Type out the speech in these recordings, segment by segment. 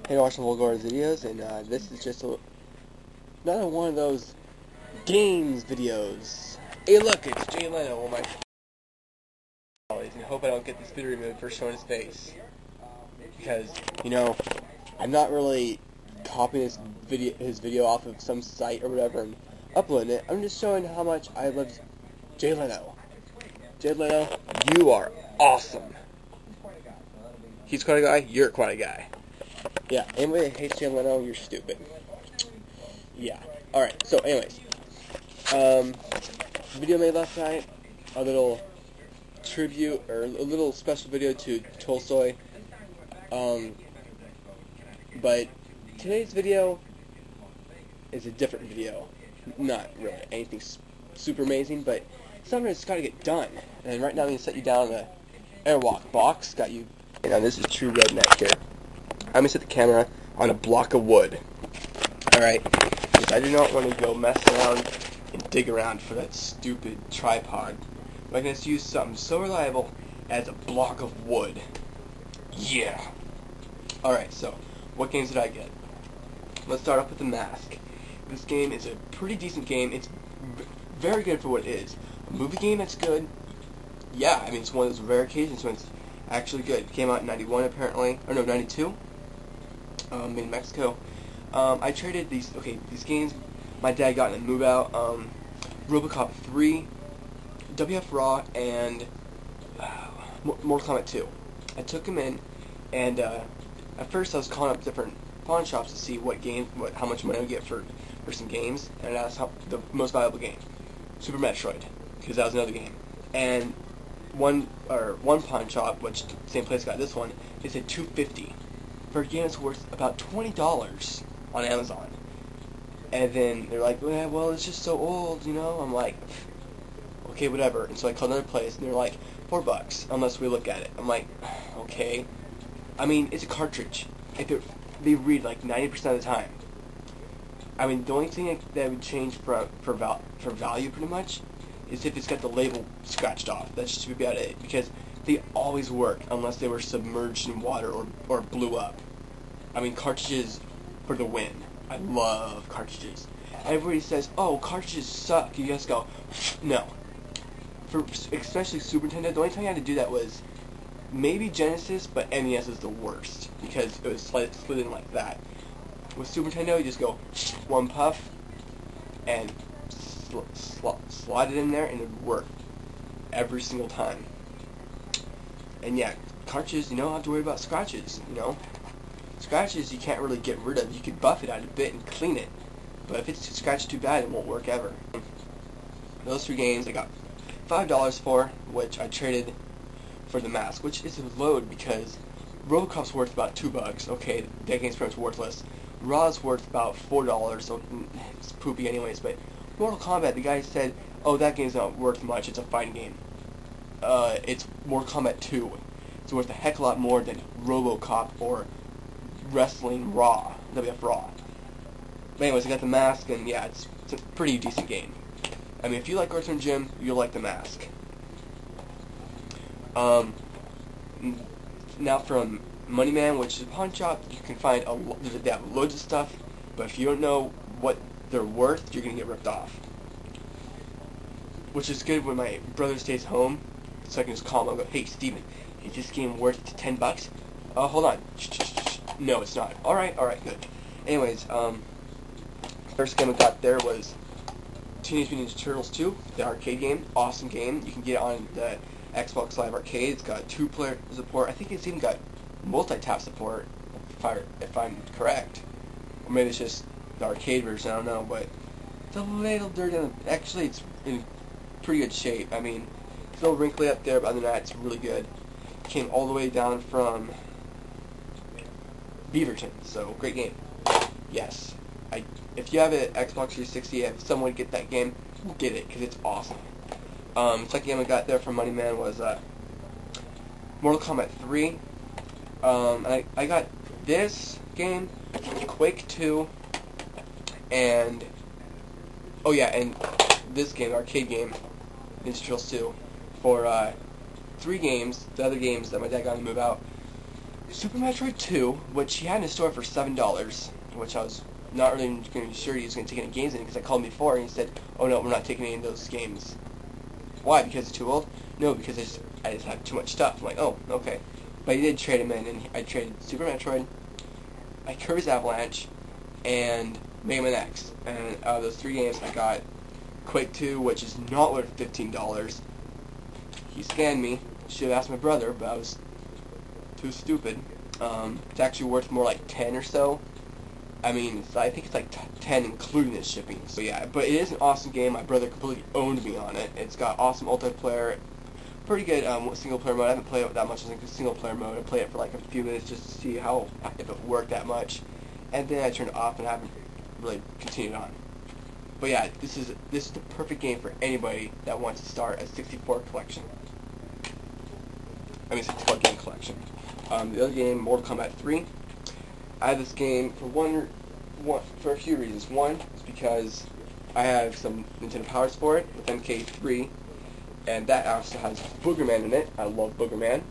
Hey, watching Volgar's videos, and this is just another one of those games videos. Hey, look, it's Jay Leno on my colleagues, and I hope I don't get this video removed for showing his face, because I'm not really copying his video off of some site or whatever and uploading it. I'm just showing how much I love Jay Leno. Jay Leno, you are awesome. He's quite a guy. You're quite a guy. Yeah, anybody that hates Jay Leno, you're stupid. Yeah. Alright, so anyways. Video made last night, a little tribute, or a little special video to Tolstoy. But today's video is a different video. Not really anything super amazing, but something that's got to get done. And right now I'm going to set you down in the airwalk box. Got you. Now this is true redneck here. I'm going to set the camera on a block of wood. Alright? Because I do not want to go mess around and dig around for that stupid tripod. But I can just use something so reliable as a block of wood. Yeah! Alright, so, what games did I get? Let's start off with The Mask. This game is a pretty decent game. It's very good for what it is. A movie game that's good. Yeah, I mean, it's one of those rare occasions when it's actually good. It came out in 91 apparently. Or no, 92. Made in Mexico. I traded these games my dad got in a move out. RoboCop 3, WF Raw, and Mortal Kombat 2. I took them in, and at first I was calling up different pawn shops to see how much money I would get for some games, and I asked the most valuable game, Super Metroid, because that was another game. And one pawn shop, which same place got this one, they said $250 for a game that's worth about $20 on Amazon. And then they're like, well, it's just so old, I'm like, okay, whatever. And so I called another place, and they're like, $4 unless we look at it. I'm like, okay. I mean, it's a cartridge. They read like 90% of the time. I mean, the only thing that would change for value pretty much is if it's got the label scratched off. That's just about it, because they always work unless they were submerged in water or blew up. I mean, cartridges for the win. I love cartridges. Everybody says, oh, cartridges suck. You guys go, no. For especially Super Nintendo, the only time I had to do that was maybe Genesis, but NES is the worst because it was slid in like that. With Super Nintendo, you just go one puff and slide it in there, and it would work every single time. And yeah, cartridges, you don't have to worry about scratches, Scratches you can't really get rid of. You could buff it out a bit and clean it. But if it's scratched too bad, it won't work ever. Those 3 games I got $5 for, which I traded for The Mask, which is a load because RoboCop's worth about $2. Okay, that game's pretty much worthless. Raw's worth about $4, so it's poopy anyways. But Mortal Kombat, the guy said, oh, that game's not worth much. It's a fighting game. It's Mortal Kombat 2. It's worth a heck of a lot more than RoboCop or Wrestling Raw, WF Raw. But anyways, I got The Mask, and yeah, it's a pretty decent game. I mean, if you like Earthworm Jim, you'll like The Mask. Now from Moneyman, which is a pawn shop, you can find they have loads of stuff, but if you don't know what they're worth, you're gonna get ripped off. Which is good when my brother stays home, so I can just call him and go, hey, Steven, is this game worth $10? Hold on. No, it's not. Alright, good. Anyways, first game I got there was Teenage Mutant Ninja Turtles 2, the arcade game. Awesome game. You can get it on the Xbox Live Arcade. It's got 2-player support. I think it's even got multi-tap support, if I'm correct. Or maybe it's just the arcade version, I don't know, but it's a little dirty. Actually, it's in pretty good shape. I mean, it's a little wrinkly up there, but other than that, it's really good. Came all the way down from Beaverton, so great game. Yes, if you have an Xbox 360, if someone get that game, get it because it's awesome. Second game I got there from Moneyman was Mortal Kombat 3. I got this game, Quake 2, and and this game, arcade game, Ninja Turtles 2, for 3 games. The other games that my dad got to move out. Super Metroid 2, which he had in his store for $7, which I was not really sure he was going to take any games in because I called him before and he said, "Oh no, we're not taking any of those games." Why? Because it's too old? No, because I just have too much stuff. I'm like, oh, okay. But he did trade him in, and I traded Super Metroid, Kirby's Avalanche, and Mega Man X. And out of those 3 games, I got Quake 2, which is not worth $15. He scanned me. Should have asked my brother, but I was too stupid. It's actually worth more like 10 or so. I mean, I think it's like 10 including the shipping. So yeah, but it is an awesome game. My brother completely owned me on it. It's got awesome multiplayer, pretty good single player mode. I haven't played it that much in single player mode. I played it for like a few minutes just to see if it worked that much, and then I turned it off and haven't really continued on. But yeah, this is the perfect game for anybody that wants to start a 64 collection. I mean, 64 game collection. The other game, Mortal Kombat 3. I have this game for a few reasons. One is because I have some Nintendo Power Sport with MK3, and that also has Boogerman in it. I love Boogerman.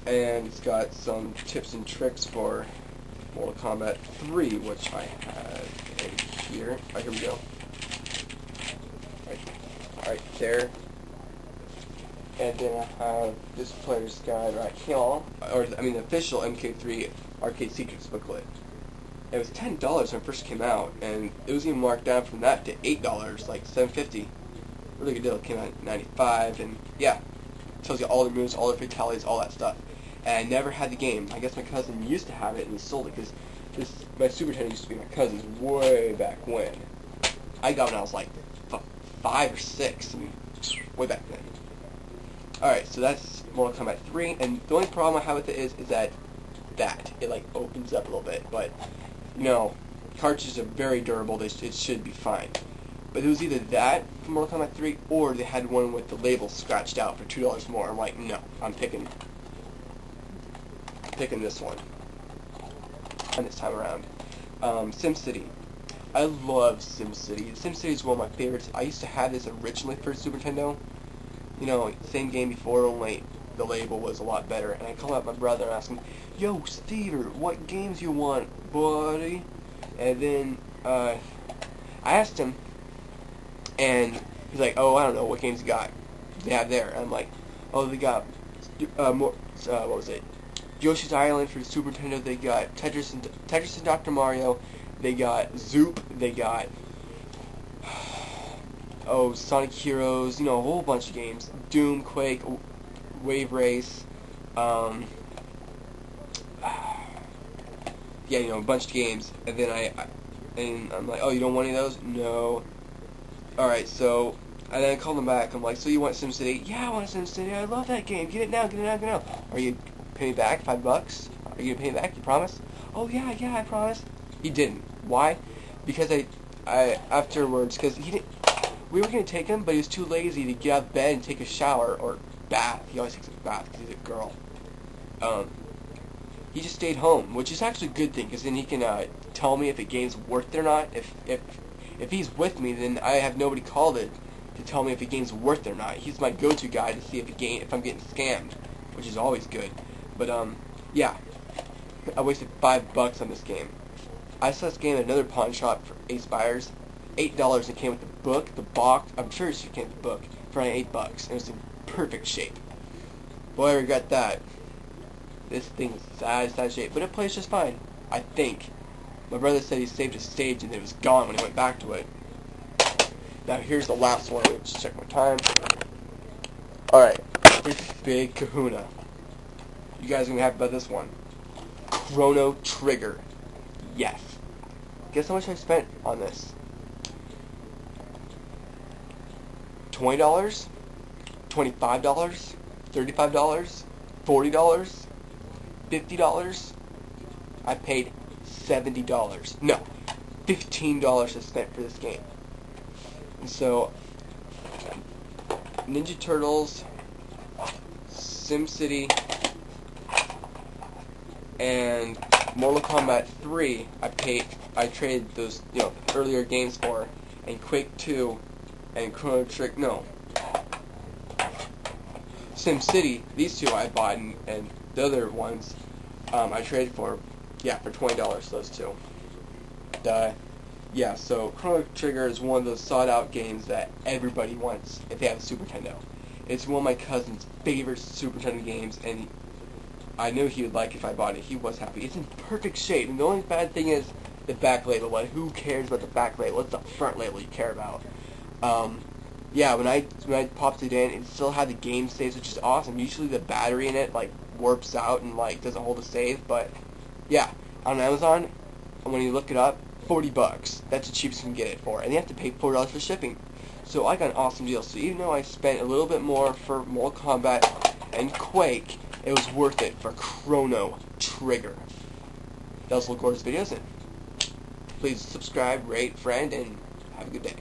And it's got some tips and tricks for Mortal Kombat 3, which I have in here. Alright, here we go. Right there. And then I have this player's guide right here, the official MK3 Arcade Secrets booklet. It was $10 when it first came out, and it was even marked down from that to $8, like $7.50. Really good deal. It came out in '95, and yeah, it tells you all the moves, all the fatalities, all that stuff. And I never had the game. I guess my cousin used to have it, and he sold it because my Super Nintendo used to be my cousin's way back when. I got it when I was like 5 or 6, I mean, way back then. Alright, so that's Mortal Kombat 3, and the only problem I have with it is that it like opens up a little bit, but you know, cartridges are very durable, it should be fine. But it was either that for Mortal Kombat 3, or they had one with the label scratched out for $2 more. I'm like, no, I'm picking this one. And this time around. SimCity. I love SimCity. SimCity is one of my favorites. I used to have this originally for Super Nintendo. You know, same game before, only the label was a lot better. And I called out my brother and asked him, "Yo, Stever, what games you want, buddy?" And then I asked him, and he's like, "Oh, I don't know, what games you got they have there?" And I'm like, "Oh, they got what was it? Yoshi's Island for the Super Nintendo. They got Tetris and Dr. Mario. They got Zoop. They got Sonic Heroes. You know, a whole bunch of games. Doom, Quake, Wave Race. Yeah, you know, a bunch of games." And then I'm like, "Oh, you don't want any of those?" "No." Alright, so, and then I called him back. I'm like, "So you want SimCity?" "Yeah, I want SimCity. I love that game. Get it now, get it now, get it now." "Are you pay me back $5? Are you gonna pay me back? You promise?" "Oh yeah, I promise." He didn't. Why? Because I afterwards, because we were gonna take him, but he was too lazy to get out of bed and take a shower or bath. He always takes a bath because he's a girl. He just stayed home, which is actually a good thing, because then he can tell me if a game's worth it or not. If he's with me, then I have nobody called it to tell me if a game's worth it or not. He's my go-to guy to see if I'm getting scammed, which is always good. But yeah, I wasted $5 on this game. I saw this game at another pawn shop for Ace Buyers, $8. It came with the book, the box. I'm sure it came with the book for only $8. It was in perfect shape. Boy, I regret that. This thing is sad shape, but it plays just fine, I think. My brother said he saved a stage and it was gone when he went back to it. Now here's the last one. Let's check my time. Alright, here's Big Kahuna. You guys are gonna be happy about this one. Chrono Trigger. Yes. Guess how much I spent on this? $20? $25? $35? $40? $50? I paid $70. No, $15 I spent for this game. And so, Ninja Turtles, SimCity, and Mortal Kombat 3, I traded those, you know, earlier games for, and Quake 2, and Chrono Trigger, no. SimCity, these two I bought, and the other ones I traded for, yeah, for $20, those two. Yeah, so Chrono Trigger is one of those sought-out games that everybody wants if they have a Super Nintendo. It's one of my cousin's favorite Super Nintendo games, and I knew he would like it if I bought it. He was happy. It's in perfect shape, and the only bad thing is the back label. But who cares about the back label? It's the front label you care about. Yeah, when I popped it in, it still had the game saves, which is awesome. Usually the battery in it like warps out and like doesn't hold a save, but yeah, on Amazon, when you look it up, $40. That's the cheapest you can get it for, and you have to pay $4 for shipping. So I got an awesome deal. So even though I spent a little bit more for Mortal Kombat and Quake, it was worth it for Chrono Trigger. That was Gorgeous Videos, and please subscribe, rate, friend, and have a good day.